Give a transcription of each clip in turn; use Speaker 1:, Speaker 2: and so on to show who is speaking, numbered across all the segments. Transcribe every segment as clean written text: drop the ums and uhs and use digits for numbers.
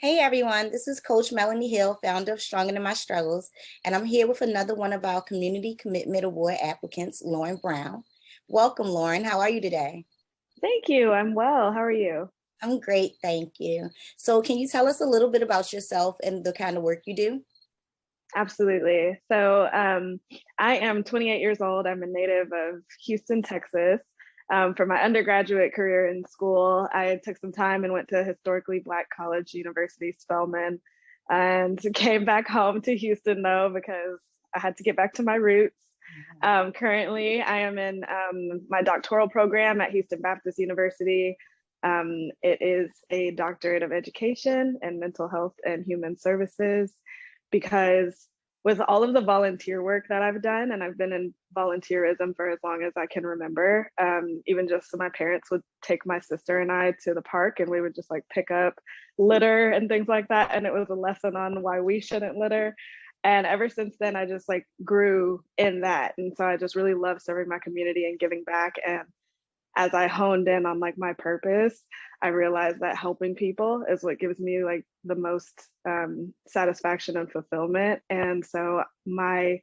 Speaker 1: Hey everyone, this is Coach Melanie Hill, founder of Stronger Than My Struggles, and I'm here with another one of our Community Commitment Award applicants, Lauren Brown. Welcome, Lauren. How are you today?
Speaker 2: Thank you. I'm well. How are you?
Speaker 1: I'm great, thank you. So, can you tell us a little bit about yourself and the kind of work you do?
Speaker 2: Absolutely. I am 28 years old. I'm a native of Houston, Texas. For my undergraduate career in school, I took some time and went to historically Black college, University Spelman, and came back home to Houston though because I had to get back to my roots. Currently, I am in my doctoral program at Houston Baptist University. It is a doctorate of education in mental health and human services because with all of the volunteer work that I've done, and I've been in volunteerism for as long as I can remember, even just so my parents would take my sister and I to the park and we would just like pick up litter and things like that. And it was a lesson on why we shouldn't litter. And ever since then, I just like grew in that. And so I just really love serving my community and giving back. And as I honed in on like my purpose, I realized that helping people is what gives me like the most satisfaction and fulfillment. And so my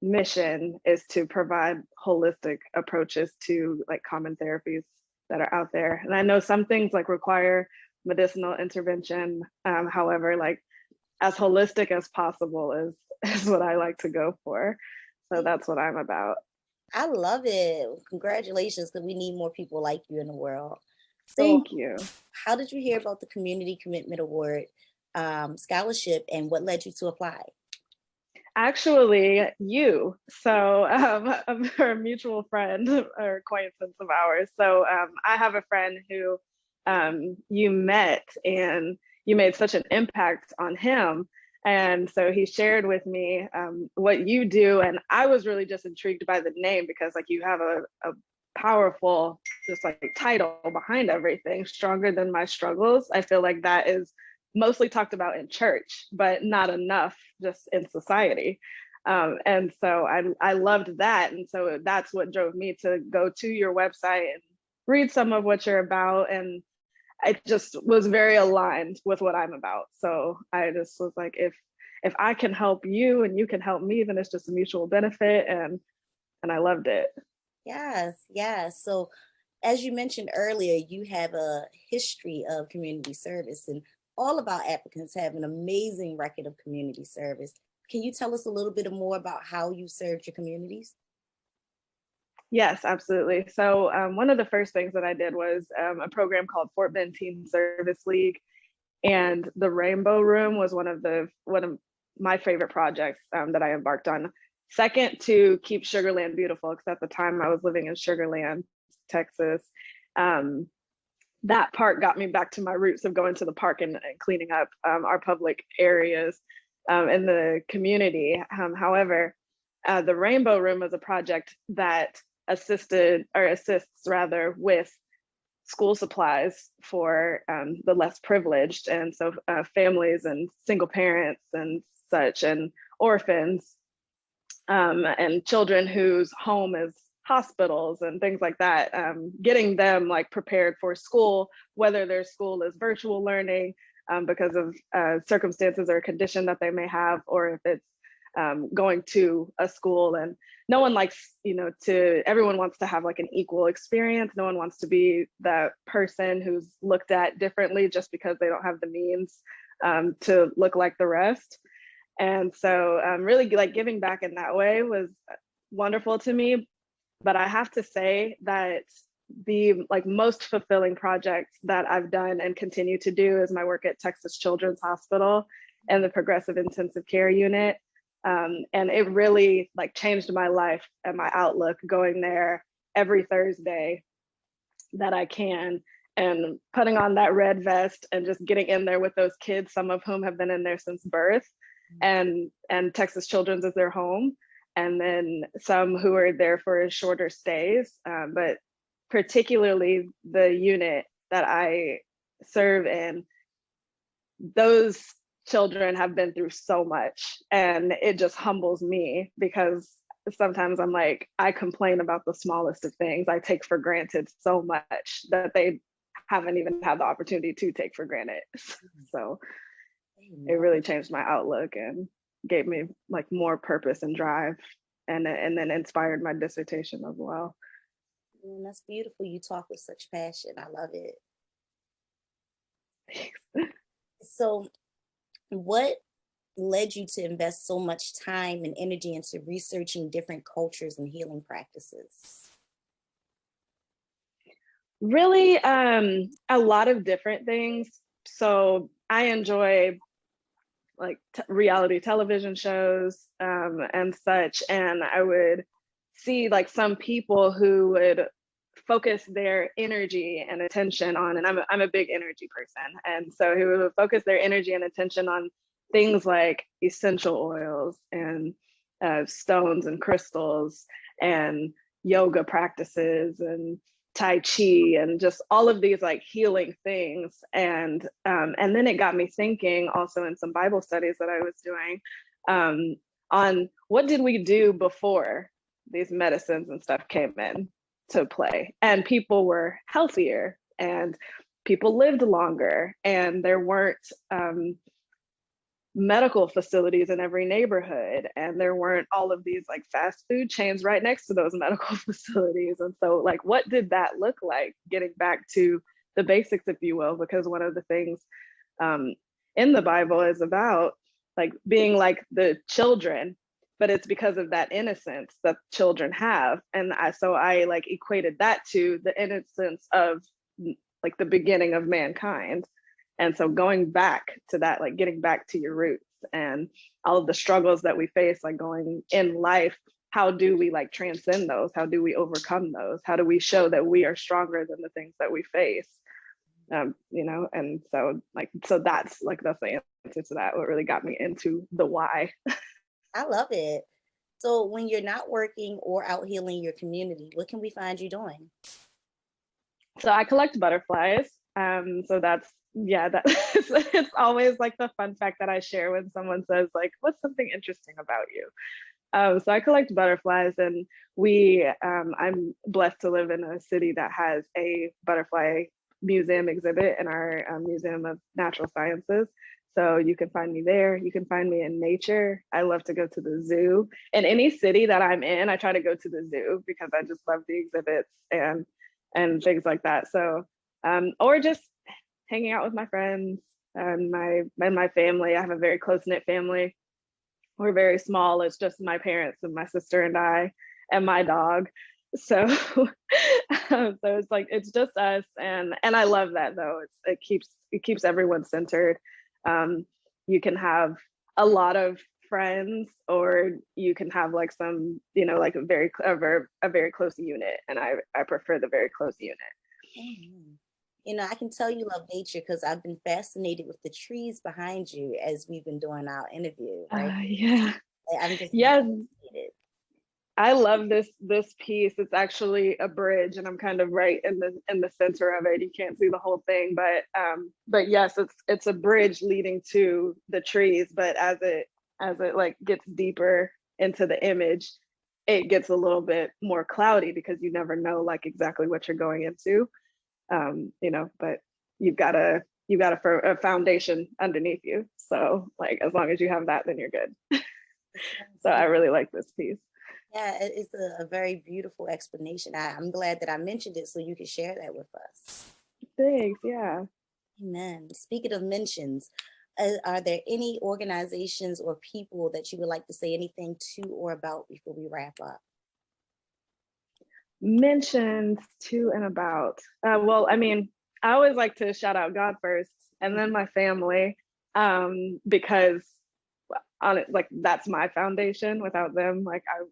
Speaker 2: mission is to provide holistic approaches to like common therapies that are out there. And I know some things like require medicinal intervention. However, like as holistic as possible is what I like to go for. So that's what I'm about.
Speaker 1: I love it. Congratulations, because we need more people like you in the world. So,
Speaker 2: Thank you.
Speaker 1: how did you hear about the Community Commitment Award scholarship and what led you to apply?
Speaker 2: Actually, you. I'm a mutual friend or acquaintance of ours. I have a friend who you met and you made such an impact on him. And so he shared with me what you do. And I was really just intrigued by the name because like you have a powerful just like title behind everything, Stronger Than My Struggles. I feel like that is mostly talked about in church, but not enough just in society. And so I loved that. And so that's what drove me to go to your website and read some of what you're about. And I just was very aligned with what I'm about. So I just was like, if I can help you and you can help me, then it's just a mutual benefit. And I loved it.
Speaker 1: Yes, yes. So, as you mentioned earlier, you have a history of community service, and all of our applicants have an amazing record of community service. Can you tell us a little bit more about how you served your communities?
Speaker 2: Yes, absolutely. One of the first things that I did was a program called Fort Bend Teen Service League, and the Rainbow Room was one of my favorite projects that I embarked on. Second to Keep Sugarland Beautiful, because at the time I was living in Sugarland, Texas. That part got me back to my roots of going to the park and cleaning up our public areas in the community. However, the Rainbow Room was a project that assists rather with school supplies for the less privileged, and so families and single parents and such, and orphans, and children whose home is hospitals and things like that, getting them like prepared for school, whether their school is virtual learning because of circumstances or condition that they may have, or if it's going to a school. And no one likes, everyone wants to have like an equal experience. No one wants to be that person who's looked at differently just because they don't have the means to look like the rest. And so really like giving back in that way was wonderful to me. But I have to say that the like most fulfilling project that I've done and continue to do is my work at Texas Children's Hospital and the Progressive Intensive Care Unit. And it really like changed my life and my outlook going there every Thursday that I can, and putting on that red vest and just getting in there with those kids, some of whom have been in there since birth, and Texas Children's is their home, and then some who are there for shorter stays, but particularly the unit that I serve in, those children have been through so much, and it just humbles me because sometimes I'm like, I complain about the smallest of things. I take for granted so much that they haven't even had the opportunity to take for granted. So it
Speaker 1: Amen.
Speaker 2: really changed my outlook and gave me like more purpose and drive, and then inspired my dissertation as well.
Speaker 1: And that's beautiful. You talk with such passion. I love it. So, what led you to invest so much time and energy into researching different cultures and healing practices?
Speaker 2: Really, a lot of different things. So I enjoy like reality television shows and such, and I would see like some people who would focus their energy and attention on, and I'm a big energy person, and so who would focus their energy and attention on things like essential oils and stones and crystals and yoga practices and tai chi and just all of these like healing things, and then it got me thinking also in some Bible studies that I was doing on what did we do before these medicines and stuff came in to play, and people were healthier and people lived longer, and there weren't medical facilities in every neighborhood, and there weren't all of these like fast food chains right next to those medical facilities. And so like what did that look like, getting back to the basics, if you will, because one of the things in the Bible is about like being like the children, but it's because of that innocence that children have. And so I like equated that to the innocence of like the beginning of mankind. And so going back to that, like getting back to your roots and all of the struggles that we face, like going in life, how do we like transcend those? How do we overcome those? How do we show that we are stronger than the things that we face? You know, and so that's the answer to that. What really got me into the why.
Speaker 1: I love it. So, when you're not working or out healing your community, what can we find you doing?
Speaker 2: So I collect butterflies. So that's, yeah, that it's always like the fun fact that I share when someone says like, what's something interesting about you? So I collect butterflies, and I'm blessed to live in a city that has a butterfly museum exhibit in our Museum of Natural Sciences. So you can find me there. You can find me in nature. I love to go to the zoo. In any city that I'm in, I try to go to the zoo because I just love the exhibits and things like that. So or just hanging out with my friends and my family. I have a very close-knit family. We're very small. It's just my parents and my sister and I and my dog. So so it's like it's just us, and I love that though. It keeps everyone centered. You can have a lot of friends, or you can have like some, you know, like a very close unit, and I prefer the very close unit.
Speaker 1: Mhm. You know, I can tell you love nature because I've been fascinated with the trees behind you as we've been doing our interview, right?
Speaker 2: Yeah.
Speaker 1: I'm just
Speaker 2: Yes,
Speaker 1: fascinated.
Speaker 2: I love this piece. It's actually a bridge, and I'm kind of right in the center of it. You can't see the whole thing, but yes, it's a bridge leading to the trees. But as it like gets deeper into the image, it gets a little bit more cloudy because you never know like exactly what you're going into. You know, but you've got a foundation underneath you. So like as long as you have that, then you're good.
Speaker 1: It sounds
Speaker 2: So I
Speaker 1: beautiful.
Speaker 2: really like this piece.
Speaker 1: Yeah, it's a very beautiful explanation. I'm glad that I mentioned it so you could share that with us.
Speaker 2: Thanks. Yeah.
Speaker 1: Amen. Speaking of mentions, are there any organizations or people that you would like to say anything to or about before we wrap up?
Speaker 2: Mentions to and about. Well, I mean, I always like to shout out God first and then my family, because on it, like that's my foundation. Without them, like I,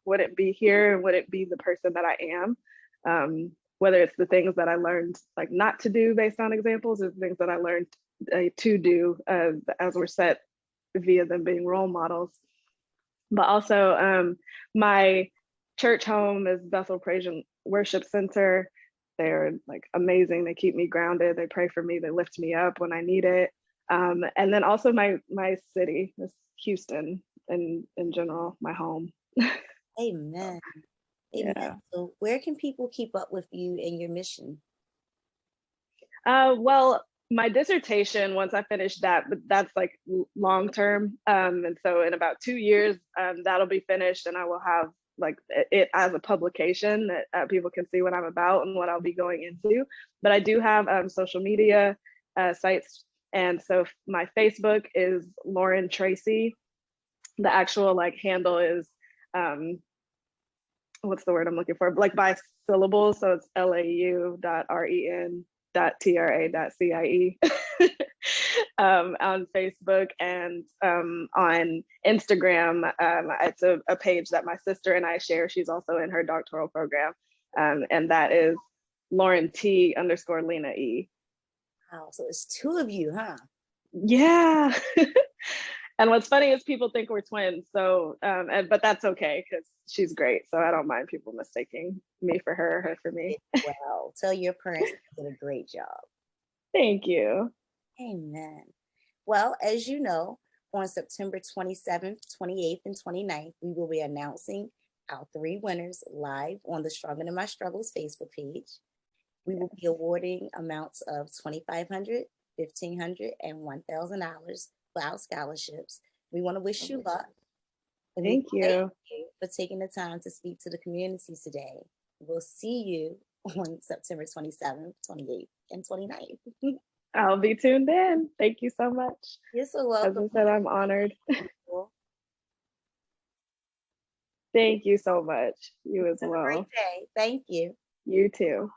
Speaker 2: wouldn't be here and wouldn't be the person that I am. Whether it's the things that I learned like not to do based on examples, or the things that I learned to do as we're set via them being role models. But also, my church home is Bethel Praise and Worship Center. They're like amazing. They keep me grounded. They pray for me. They lift me up when I need it. And then also my city is Houston, and in general, my home.
Speaker 1: Amen. Amen.
Speaker 2: Yeah.
Speaker 1: So, where can people keep up with you and your mission?
Speaker 2: Well, my dissertation, once I finish that, but that's like long term. And so in about 2 years, that'll be finished, and I will have like it as a publication that people can see what I'm about and what I'll be going into. But I do have social media sites. And so my Facebook is Lauren Tracy. The actual like handle is um, what's the word I'm looking for? Like by syllables. So it's lau.ren.tra.cie on Facebook, and on Instagram. It's a page that my sister and I share. She's also in her doctoral program. And that is Lauren T _ Lena E.
Speaker 1: Wow, so it's two of you, huh?
Speaker 2: Yeah. And what's funny is people think we're twins. So, but that's okay because she's great. So I don't mind people mistaking me for her for me.
Speaker 1: Well, tell your parents they did a great job.
Speaker 2: Thank you.
Speaker 1: Amen. Well, as you know, on September 27th, 28th, and 29th, we will be announcing our 3 winners live on the Stronger Than My Struggles Facebook page. We will be awarding amounts of $2,500, $1,500, and $1,000 for our scholarships. We want to wish you luck.
Speaker 2: Thank you.
Speaker 1: For taking the time to speak to the community today. We'll see you on September 27th, 28th, and 29th.
Speaker 2: I'll be tuned in. Thank you so much.
Speaker 1: You're so
Speaker 2: As
Speaker 1: welcome.
Speaker 2: I said, I'm honored. Thank you so much. You as
Speaker 1: Have a
Speaker 2: well.
Speaker 1: great day. Thank you.
Speaker 2: You too.